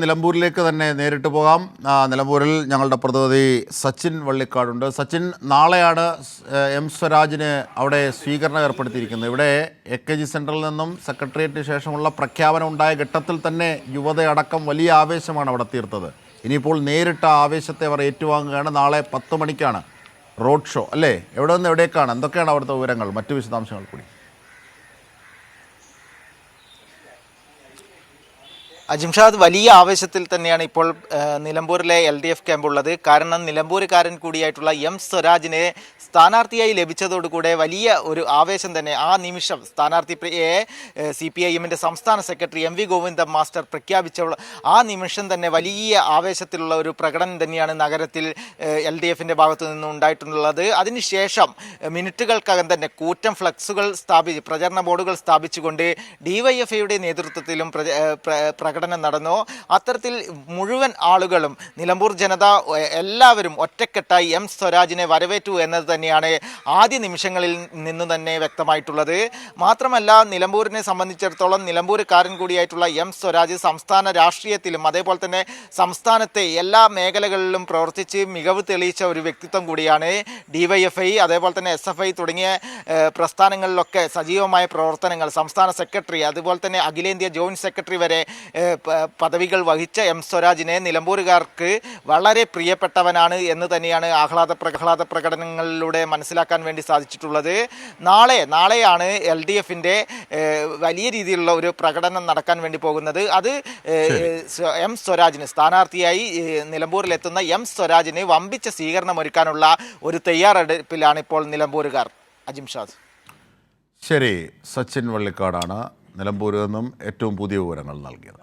നിലമ്പൂരിലേക്ക് തന്നെ നേരിട്ട് പോകാം. നിലമ്പൂരിൽ ഞങ്ങളുടെ പ്രതിനിധി സച്ചിൻ വള്ളിക്കാടുണ്ട്. സച്ചിൻ, നാളെയാണ് എം സ്വരാജിന് അവിടെ സ്വീകരണം ഏർപ്പെടുത്തിയിരിക്കുന്നത്. ഇവിടെ AKG സെൻറ്ററിൽ നിന്നും സെക്രട്ടേറിയറ്റിന് ശേഷമുള്ള പ്രഖ്യാപനം ഉണ്ടായ ഘട്ടത്തിൽ തന്നെ യുവതയടക്കം വലിയ ആവേശമാണ് അവിടെ തീർത്തത്. ഇനിയിപ്പോൾ നേരിട്ട ആവേശത്തെ അവർ ഏറ്റുവാങ്ങുകയാണ്. നാളെ 10 മണിക്കാണ് റോഡ് ഷോ, അല്ലേ? എവിടെ നിന്ന് എവിടേക്കാണ്? എന്തൊക്കെയാണ് അവിടുത്തെ വിവരങ്ങൾ, മറ്റു വിശദാംശങ്ങൾ കൂടി? അജിംഷാദ്, വലിയ ആവേശത്തിൽ തന്നെയാണ് ഇപ്പോൾ നിലമ്പൂരിലെ LDF ക്യാമ്പുള്ളത്. കാരണം നിലമ്പൂരുകാരൻ കൂടിയായിട്ടുള്ള എം സ്വരാജിനെ സ്ഥാനാർത്ഥിയായി ലഭിച്ചതോടുകൂടെ വലിയ ഒരു ആവേശം തന്നെ ആ നിമിഷം സ്ഥാനാർത്ഥിയെ CPIM-ന്റെ സംസ്ഥാന സെക്രട്ടറി MV ഗോവിന്ദൻ മാസ്റ്റർ പ്രഖ്യാപിച്ച ആ നിമിഷം തന്നെ വലിയ ആവേശത്തിലുള്ള ഒരു പ്രകടനം തന്നെയാണ് നഗരത്തിൽ LDF-ന്റെ ഭാഗത്തു നിന്നും ഉണ്ടായിട്ടുള്ളത്. അതിനുശേഷം മിനിറ്റുകൾക്കകം തന്നെ കൂറ്റൻ ഫ്ലക്സുകൾ പ്രചരണ ബോർഡുകൾ സ്ഥാപിച്ചുകൊണ്ട് DYFI-യുടെ നേതൃത്വത്തിലും പ്രകടനം നടന്നു. അത്തരത്തിൽ മുഴുവൻ ആളുകളും, നിലമ്പൂർ ജനത എല്ലാവരും ഒറ്റക്കെട്ടായി എം സ്വരാജിനെ വരവേറ്റു എന്നത് തന്നെയാണ് ആദ്യ നിമിഷങ്ങളിൽ നിന്ന് തന്നെ വ്യക്തമായിട്ടുള്ളത്. മാത്രമല്ല, നിലമ്പൂരിനെ സംബന്ധിച്ചിടത്തോളം നിലമ്പൂരുകാരൻ കൂടിയായിട്ടുള്ള എം സ്വരാജ് സംസ്ഥാന രാഷ്ട്രീയത്തിലും അതേപോലെ തന്നെ സംസ്ഥാനത്തെ എല്ലാ മേഖലകളിലും പ്രവർത്തിച്ച് മികവ് തെളിയിച്ച ഒരു വ്യക്തിത്വം കൂടിയാണ്. DYFI അതേപോലെ തന്നെ SFI തുടങ്ങിയ പ്രസ്ഥാനങ്ങളിലൊക്കെ സജീവമായ പ്രവർത്തനങ്ങൾ, സംസ്ഥാന സെക്രട്ടറി, അതുപോലെ തന്നെ അഖിലേന്ത്യാ ജോയിന്റ് സെക്രട്ടറി വരെ പദവികൾ വഹിച്ച എം സ്വരാജിനെ നിലമ്പൂരുകാർക്ക് വളരെ പ്രിയപ്പെട്ടവനാണ് എന്ന് തന്നെയാണ് ആഹ്ലാദ പ്രകടനങ്ങളിലൂടെ മനസ്സിലാക്കാൻ വേണ്ടി സാധിച്ചിട്ടുള്ളത്. നാളെയാണ് LDF-ന്റെ വലിയ രീതിയിലുള്ള ഒരു പ്രകടനം നടക്കാൻ വേണ്ടി പോകുന്നത്. അത് എം സ്വരാജിന് സ്ഥാനാർത്ഥിയായി നിലമ്പൂരിലെത്തുന്ന എം സ്വരാജിന് വമ്പിച്ച സ്വീകരണം ഒരുക്കാനുള്ള ഒരു തയ്യാറെടുപ്പിലാണ് ഇപ്പോൾ നിലമ്പൂരുകാർ. അജിംഷാദ്. ശരി, സച്ചിൻ വള്ളിക്കാടാണ് നിലമ്പൂരിൽ നിന്നും ഏറ്റവും പുതിയ വിവരങ്ങൾ നൽകിയത്.